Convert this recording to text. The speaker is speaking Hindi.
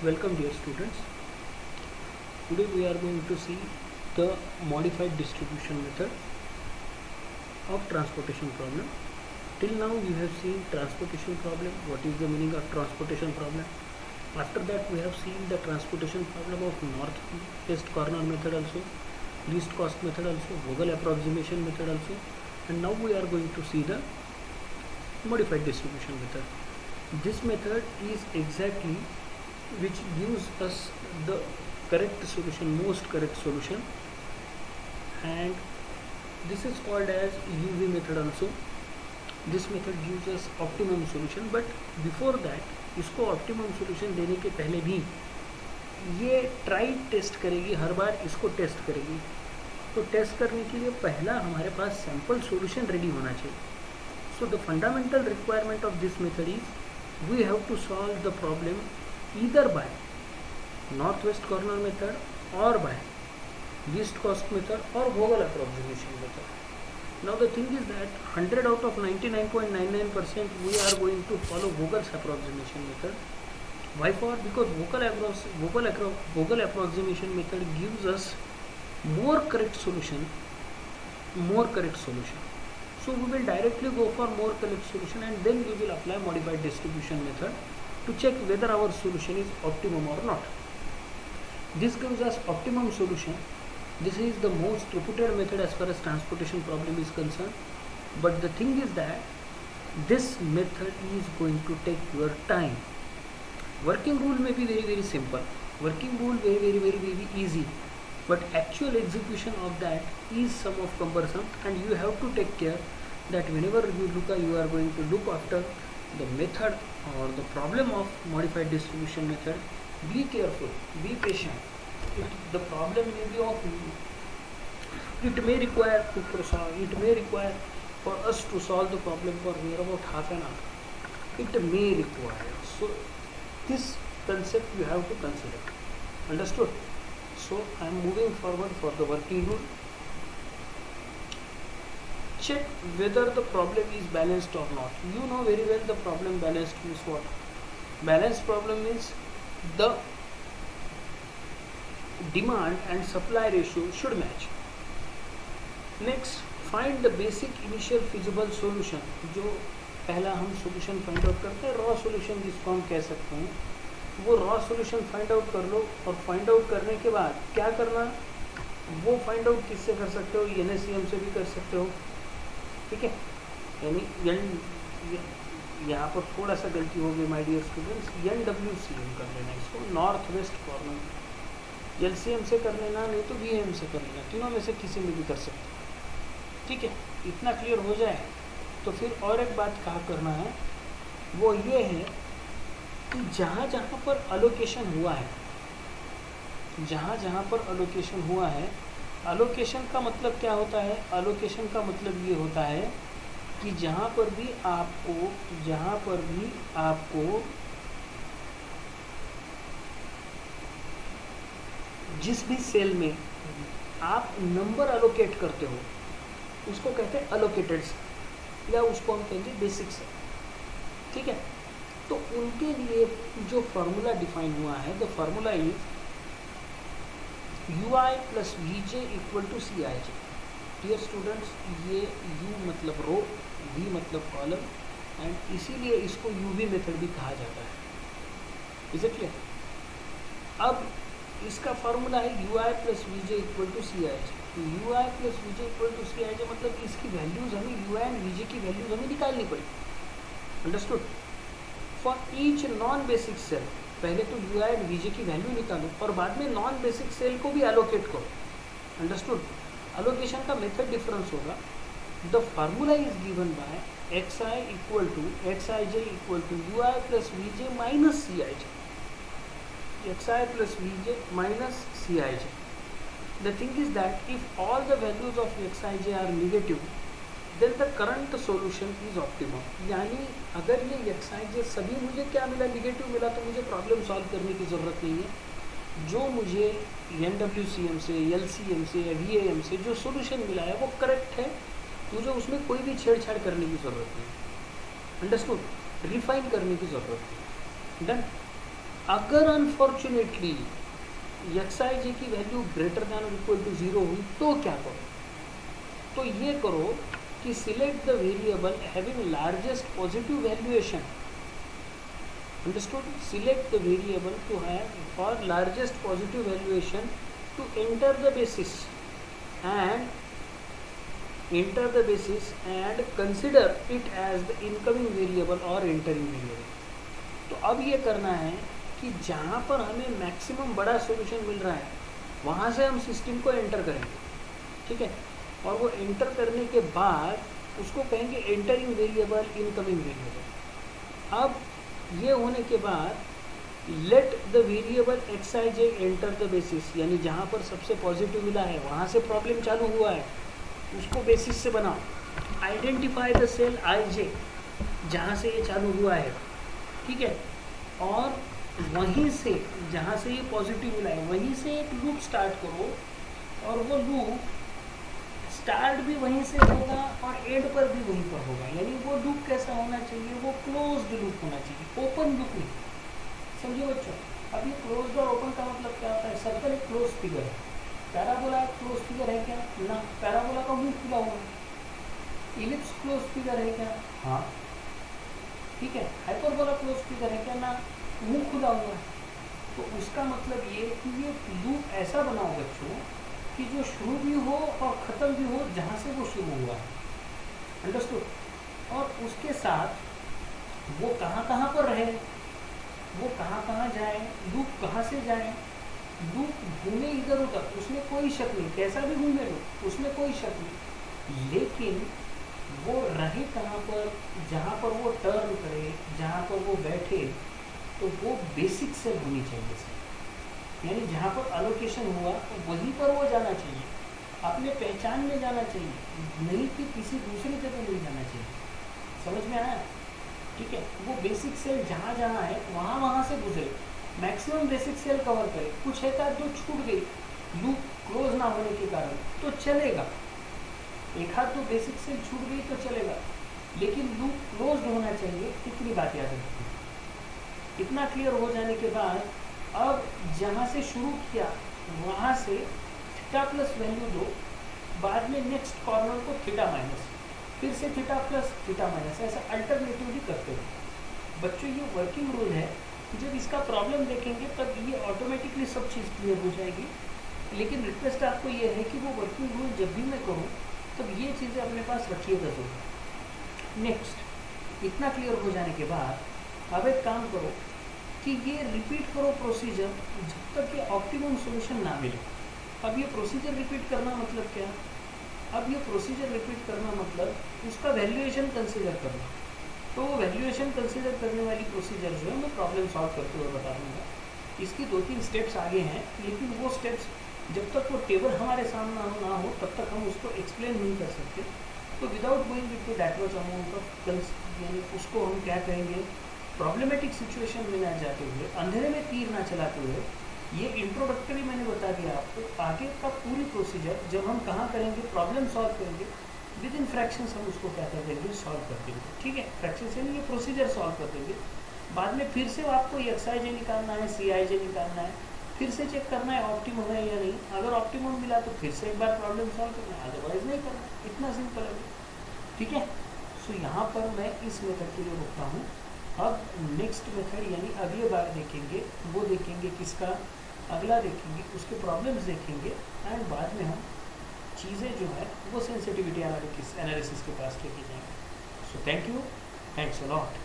Welcome dear students. Today we are going to see the modified distribution method of transportation problem. Till now you have seen transportation problem, what is the meaning of transportation problem. After that we have seen the transportation problem of north-west corner method also, least cost method also, Vogel approximation method also, and now we are going to see the modified distribution method. This method is exactly which gives us the correct solution, most correct solution, and this is called as UV method also. This method gives us optimum solution, but before that इसको optimum solution देने के पहले भी ये ट्राई टेस्ट करेगी, हर बार इसको टेस्ट करेगी. तो टेस्ट करने के लिए पहला हमारे पास सैम्पल सॉल्यूशन रेडी होना चाहिए. So the fundamental requirement of this method is we have to solve the problem either by northwest corner method or by least cost method or Vogel approximation method. Now the thing is that 100 out of 99.99% we are going to follow Vogel's approximation method. Why for? Because Vogel approximation method gives us more correct solution. So we will directly go for more correct solution and then we will apply modified distribution method to check whether our solution is optimum or not. This gives us optimum solution. This is the most reputed method as far as transportation problem is concerned. But the thing is that this method is going to take your time. Working rule may be very simple. Working rule very easy. But actual execution of that is some of cumbersome, and you have to take care that whenever you are going to look after the method or the problem of modified distribution method, be careful, be patient. The problem may be of, it may require for us to solve the problem for near about half an hour. It may require. So this concept you have to consider. Understood? So I am moving forward for the working rule. Check whether the problem is balanced or not. You know very well the problem balanced means what? Balanced problem means the demand and supply ratio should match. Next, find the basic initial feasible solution. जो पहला हम solution find out करते हैं, raw solution जिसको हम कह सकते हैं, वो raw solution find out कर लो. और find out करने के बाद क्या करना, वो find out किससे कर सकते हो? NACM से भी कर सकते हो. ठीक है, यानी यहाँ पर थोड़ा सा गलती हो गई माय डियर स्टूडेंट्स. NWCM कर लेना इसको, नॉर्थ वेस्ट कॉर्नर. LCM से कर लेना, नहीं तो VM से कर लेना. तीनों में से किसी में भी कर सकते. ठीक है, इतना क्लियर हो जाए तो फिर और एक बात कहा करना है, वो ये है कि जहाँ जहाँ पर अलोकेशन हुआ है, जहाँ पर अलोकेशन हुआ है, अलोकेशन का मतलब क्या होता है? अलोकेशन का मतलब ये होता है कि जहाँ पर भी आपको जिस भी सेल में आप नंबर अलोकेट करते हो उसको कहते हैं अलोकेटेड सेल, या उसको हम कहेंगे बेसिक सेल. ठीक है, तो उनके लिए जो फॉर्मूला डिफाइन हुआ है, the formula is UI plus VJ equal to CIJ. Dear students, ये U मतलब रो, V मतलब कॉलम, एंड इसीलिए इसको UV मेथड भी कहा जाता है. Is it clear? अब इसका फॉर्मूला है UI plus VJ equal to CIJ. UI plus VJ equal to CIJ मतलब इसकी वैल्यूज हमें UI एंड VJ की वैल्यूज हमें निकालनी पड़ी. Understood? For each non basic cell पहले तो UI एंड VJ की वैल्यू निकालो और बाद में नॉन बेसिक सेल को भी एलोकेट करो. अंडरस्टूड? एलोकेशन का मेथड डिफरेंस होगा. The formula is given by XI equal to XIJ equal to UI plus VJ minus CIJ. XI plus VJ minus CIJ. The thing is that if all the values of XIJ are negative, then the current solution is optimum. यानी अगर ये XIJ सभी मुझे क्या मिला, निगेटिव मिला, तो मुझे प्रॉब्लम सॉल्व करने की ज़रूरत नहीं है. जो मुझे NWCM से, LCM से या VAM से जो सोल्यूशन मिला है वो करेक्ट है, मुझे उसमें कोई भी छेड़छाड़ करने की ज़रूरत नहीं. अंडरस्टूड? रिफाइन करने की ज़रूरत नहीं. डन? अगर अनफॉर्चुनेटली xij की वैल्यू ग्रेटर दैन और इक्वल टू 0 हुई तो क्या करो? तो ये करो कि select the variable having largest positive valuation. Understood? Select the variable to have for largest positive valuation to enter the basis and consider it as the incoming variable or entering variable. तो अब ये करना है कि जहाँ पर हमें मैक्सिमम बड़ा सॉल्यूशन मिल रहा है वहाँ से हम सिस्टम को एंटर करेंगे, ठीक है, और वो एंटर करने के बाद उसको कहेंगे एंटरिंग वेरिएबल, इनकमिंग वेरिएबल. अब ये होने के बाद let the variable xij enter the basis, यानी जहाँ पर सबसे पॉजिटिव मिला है वहाँ से प्रॉब्लम चालू हुआ है उसको बेसिस से बनाओ. आइडेंटिफाई द सेल ij जहाँ से ये चालू हुआ है, ठीक है, और वहीं से जहाँ से ये पॉजिटिव मिला है वहीं से एक लूप स्टार्ट करो और वो लूप स्टार्ट भी वहीं से होगा और एंड पर भी वहीं पर होगा. यानी वो लूप कैसा होना चाहिए? वो क्लोज्ड लूप होना चाहिए, ओपन लूप नहीं. समझिए बच्चों, अब ये क्लोज्ड और ओपन का मतलब क्या होता है? सर्कल एक क्लोज फिगर है, पैराबोला क्लोज फिगर है क्या? ना, पैराबोला का मुंह खुला हुआ है. इलिप्स क्लोज फिगर है क्या? हाँ, ठीक है. हाइपरबोला क्लोज फिगर है क्या? ना, मुंह खुला हुआ है. तो उसका मतलब ये कि ये लूप ऐसा बनाओ बच्चों कि जो शुरू भी हो और ख़त्म भी हो जहाँ से वो शुरू हुआ है. अंडरस्टूड? और उसके साथ वो कहाँ कहाँ पर रहे, वो कहाँ कहाँ जाए, लूप कहाँ से जाए. लूप घूमे इधर उधर, उसमें कोई शक नहीं, कैसा भी घूमे लूप उसमें कोई शक नहीं, लेकिन वो रहे कहाँ पर? जहाँ पर वो टर्न करे, जहाँ पर वो बैठे, तो वो बेसिक सेल होनी चाहिए सर. यानी जहाँ पर अलोकेशन हुआ तो वहीं पर वो जाना चाहिए, अपने पहचान में जाना चाहिए, नहीं कि किसी दूसरी जगह नहीं जाना चाहिए. समझ में आया? ठीक है. वो बेसिक सेल जहाँ जहाँ है वहाँ वहाँ से गुजरे, मैक्सिमम बेसिक सेल कवर करे. कुछ एक आध जो छूट गई लूप क्लोज ना होने के कारण तो चलेगा, एक हाथ तो बेसिक सेल छूट गई तो चलेगा, लेकिन लूप क्लोज होना चाहिए. इतनी बात याद रखिए. इतना क्लियर हो जाने के बाद अब जहाँ से शुरू किया वहाँ से थीटा प्लस वैल्यू दो, बाद में नेक्स्ट कॉर्नर को थीटा माइनस, फिर से थीटा प्लस थीटा माइनस, ऐसा अल्टरनेटिवली करते हो. बच्चों ये वर्किंग रूल है, जब इसका प्रॉब्लम देखेंगे तब ये ऑटोमेटिकली सब चीज़ क्लियर हो जाएगी. लेकिन रिक्वेस्ट आपको ये है कि वो वर्किंग रूल जब भी मैं करूँ तब ये चीज़ें अपने पास रखिएगा जरूर. नेक्स्ट, इतना क्लियर हो जाने के बाद अब एक काम करो कि ये रिपीट करो प्रोसीजर जब तक ये ऑप्टिमम सॉल्यूशन ना मिले. अब ये प्रोसीजर रिपीट करना मतलब क्या? अब ये प्रोसीजर रिपीट करना मतलब उसका वैल्यूएशन कंसीडर करना. तो वो वैल्यूएशन कंसीडर करने वाली प्रोसीजर जो है मैं प्रॉब्लम सॉल्व करते हुए बता दूँगा. इसकी 2-3 स्टेप्स आगे हैं, लेकिन वो स्टेप्स जब तक वो टेबल हमारे सामने ना हो तब तक हम उसको एक्सप्लेन नहीं कर सकते. तो without going with that much amount of यानी उसको हम क्या कहेंगे, प्रॉब्लमेटिक सिचुएशन में ना जाते हुए, अंधेरे में तीर ना चलाते हुए, ये इंट्रोडक्टरी मैंने बता दिया आपको. आगे का पूरी प्रोसीजर जब हम कहाँ करेंगे, प्रॉब्लम सॉल्व करेंगे, विद इन फ्रैक्शंस हम उसको क्या कर देंगे, सॉल्व कर देंगे. ठीक है, फ्रैक्शन से नहीं, ये प्रोसीजर सॉल्व कर देंगे. बाद में फिर से आपको xij निकालना है, cij निकालना है, फिर से चेक करना है ऑप्टिमम है या नहीं. अगर ऑप्टिमम मिला तो फिर से एक बार प्रॉब्लम सॉल्व करना है, अदरवाइज नहीं करना. इतना सिंपल है. ठीक है. सो यहाँ पर मैं इस मेथड के लिए रुकता हूँ. अब नेक्स्ट मेथड यानी अगली बार देखेंगे, वो देखेंगे किसका, अगला देखेंगे उसके प्रॉब्लम्स देखेंगे, एंड बाद में हम चीज़ें जो है वो सेंसिटिविटी एनालिसिस के पास लेके जाएंगे. So thank you, thanks a lot.